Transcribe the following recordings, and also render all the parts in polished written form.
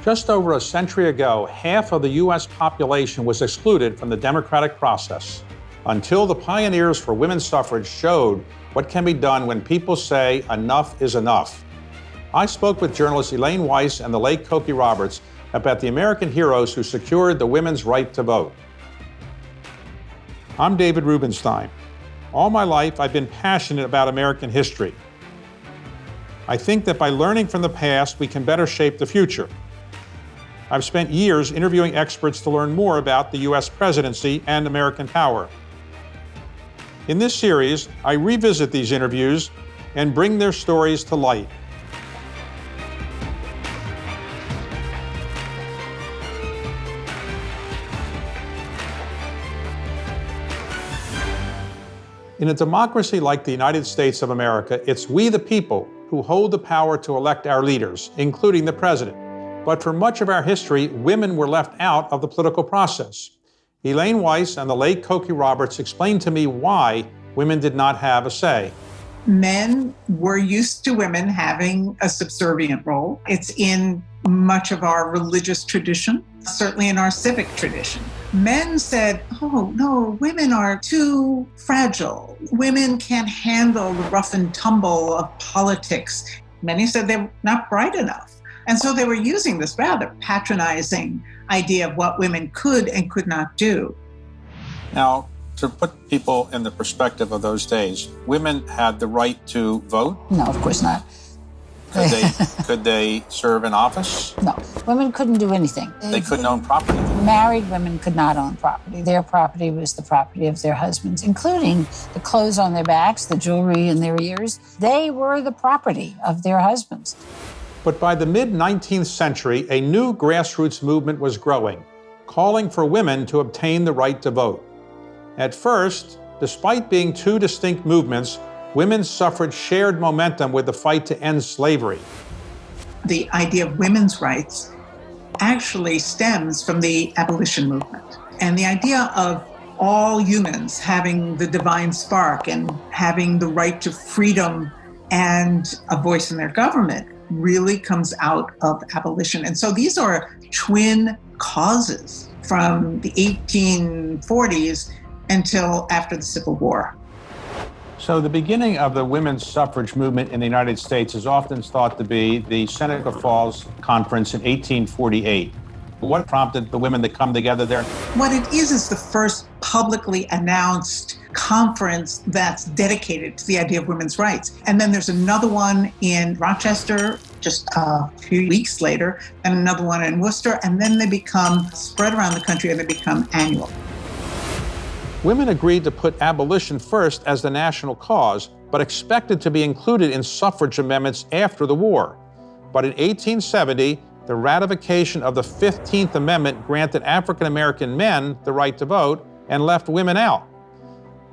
Just over a century ago, half of the U.S. population was excluded from the democratic process, until the pioneers for women's suffrage showed what can be done when people say enough is enough. I spoke with journalist Elaine Weiss and the late Cokie Roberts about the American heroes who secured the women's right to vote. I'm David Rubenstein. All my life, I've been passionate about American history. I think that by learning from the past, we can better shape the future. I've spent years interviewing experts to learn more about the U.S. presidency and American power. In this series, I revisit these interviews and bring their stories to light. In a democracy like the United States of America, it's we the people who hold the power to elect our leaders, including the president. But for much of our history, women were left out of the political process. Elaine Weiss and the late Cokie Roberts explained to me why women did not have a say. Men were used to women having a subservient role. It's in much of our religious tradition, certainly in our civic tradition. Men said, oh, no, women are too fragile. Women can't handle the rough and tumble of politics. Many said they're not bright enough. And so they were using this rather patronizing idea of what women could and could not do. Now, to put people in the perspective of those days, women had the right to vote? No, of course not. Could they serve in office? No, women couldn't do anything. They couldn't own property? Married women could not own property. Their property was the property of their husbands, including the clothes on their backs, the jewelry in their ears. They were the property of their husbands. But by the mid-19th century, a new grassroots movement was growing, calling for women to obtain the right to vote. At first, despite being two distinct movements, women's suffrage shared momentum with the fight to end slavery. The idea of women's rights actually stems from the abolition movement. And the idea of all humans having the divine spark and having the right to freedom and a voice in their government really comes out of abolition. And so these are twin causes from the 1840s until after the Civil War. So the beginning of the women's suffrage movement in the United States is often thought to be the Seneca Falls Conference in 1848. What prompted the women to come together there? What it is the first publicly announced conference that's dedicated to the idea of women's rights. And then there's another one in Rochester just a few weeks later, and another one in Worcester, and then they become spread around the country and they become annual. Women agreed to put abolition first as the national cause, but expected to be included in suffrage amendments after the war. But in 1870, the ratification of the 15th Amendment granted African-American men the right to vote and left women out.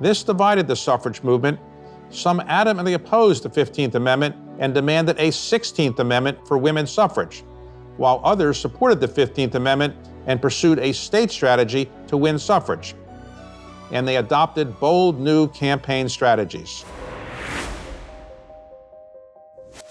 This divided the suffrage movement. Some adamantly opposed the 15th Amendment and demanded a 16th Amendment for women's suffrage, while others supported the 15th Amendment and pursued a state strategy to win suffrage. And they adopted bold new campaign strategies.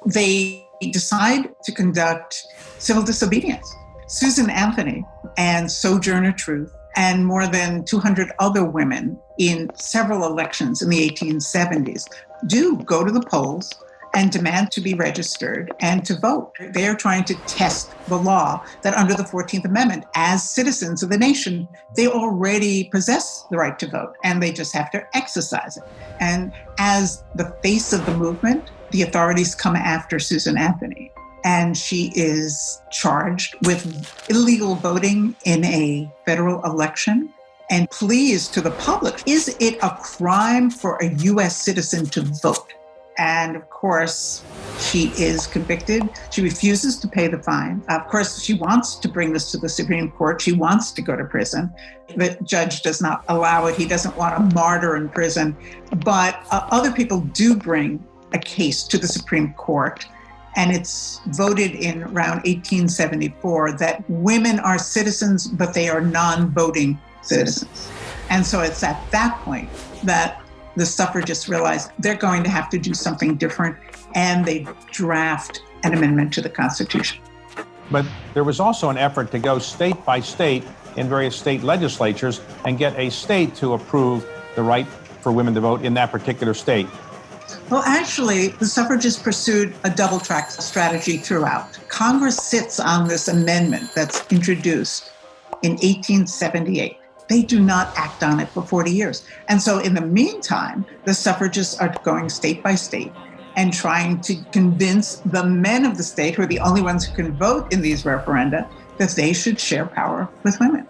They decide to conduct civil disobedience. Susan Anthony and Sojourner Truth and more than 200 other women in several elections in the 1870s do go to the polls and demand to be registered and to vote. They are trying to test the law that under the 14th Amendment, as citizens of the nation, they already possess the right to vote and they just have to exercise it. And as the face of the movement, the authorities come after Susan Anthony, and she is charged with illegal voting in a federal election and pleas to the public. Is it a crime for a U.S. citizen to vote? And of course, she is convicted. She refuses to pay the fine. Of course, she wants to bring this to the Supreme Court. She wants to go to prison. The judge does not allow it. He doesn't want a martyr in prison. But other people do bring a case to the Supreme Court. And it's voted in around 1874 that women are citizens, but they are non-voting citizens. And so it's at that point that the suffragists realize they're going to have to do something different, and they draft an amendment to the Constitution. But there was also an effort to go state by state in various state legislatures and get a state to approve the right for women to vote in that particular state. Well, actually, the suffragists pursued a double-track strategy throughout. Congress sits on this amendment that's introduced in 1878. They do not act on it for 40 years. And so in the meantime, the suffragists are going state by state and trying to convince the men of the state, who are the only ones who can vote in these referenda, that they should share power with women.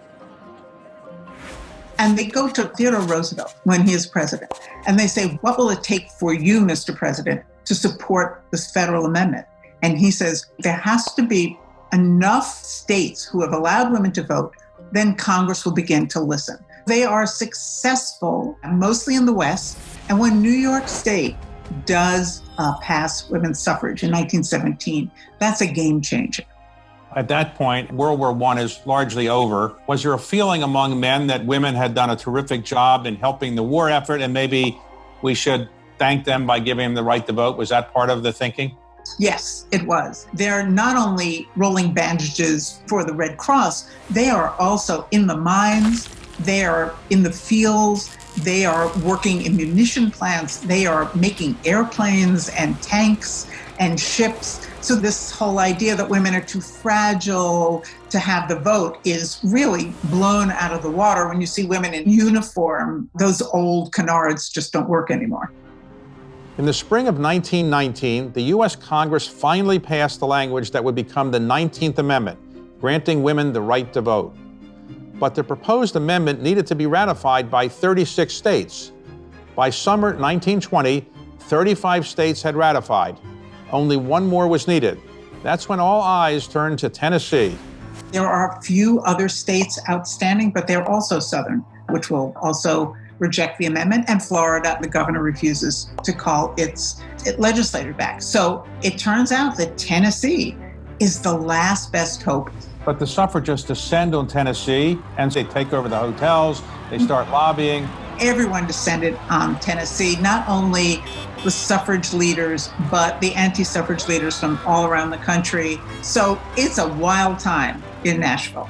And they go to Theodore Roosevelt when he is president, and they say, what will it take for you, Mr. President, to support this federal amendment? And he says, there has to be enough states who have allowed women to vote, then Congress will begin to listen. They are successful, mostly in the West, and when New York State does pass women's suffrage in 1917, that's a game changer. At that point, World War I is largely over. Was there a feeling among men that women had done a terrific job in helping the war effort and maybe we should thank them by giving them the right to vote? Was that part of the thinking? Yes, it was. They're not only rolling bandages for the Red Cross, they are also in the mines, they are in the fields, they are working in munition plants, they are making airplanes and tanks and ships. So this whole idea that women are too fragile to have the vote is really blown out of the water when you see women in uniform. Those old canards just don't work anymore. In the spring of 1919, the U.S. Congress finally passed the language that would become the 19th Amendment, granting women the right to vote. But the proposed amendment needed to be ratified by 36 states. By summer 1920, 35 states had ratified. Only one more was needed. That's when all eyes turned to Tennessee. There are a few other states outstanding, but they're also Southern, which will also reject the amendment, and Florida, the governor refuses to call its legislature back. So it turns out that Tennessee is the last best hope. But the suffragists descend on Tennessee and they take over the hotels, they start lobbying. Everyone descended on Tennessee, not only the suffrage leaders, but the anti-suffrage leaders from all around the country. So it's a wild time in Nashville.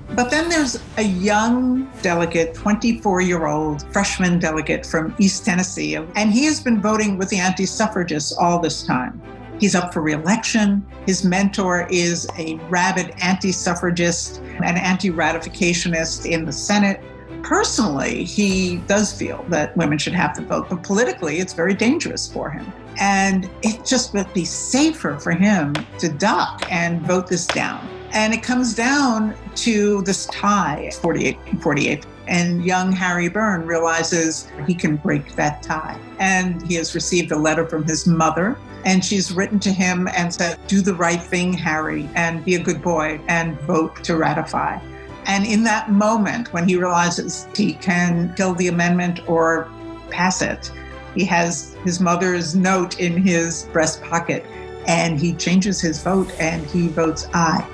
But then there's a young delegate, 24-year-old freshman delegate from East Tennessee, and he has been voting with the anti-suffragists all this time. He's up for re-election. His mentor is a rabid anti-suffragist, an anti-ratificationist in the Senate. Personally, he does feel that women should have the vote, but politically, it's very dangerous for him. And it just would be safer for him to duck and vote this down. And it comes down to this tie, 48 and 48. And young Harry Byrne realizes he can break that tie. And he has received a letter from his mother, and she's written to him and said, do the right thing, Harry, and be a good boy and vote to ratify. And in that moment, when he realizes he can kill the amendment or pass it, he has his mother's note in his breast pocket, and he changes his vote and he votes aye.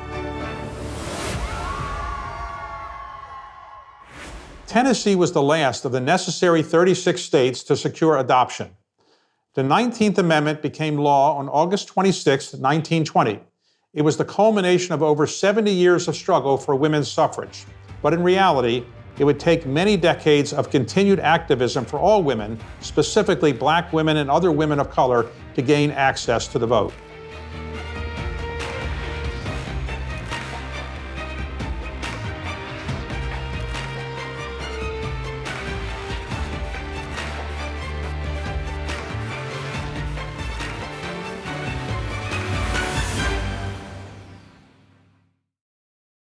Tennessee was the last of the necessary 36 states to secure adoption. The 19th Amendment became law on August 26, 1920. It was the culmination of over 70 years of struggle for women's suffrage. But in reality, it would take many decades of continued activism for all women, specifically Black women and other women of color, to gain access to the vote.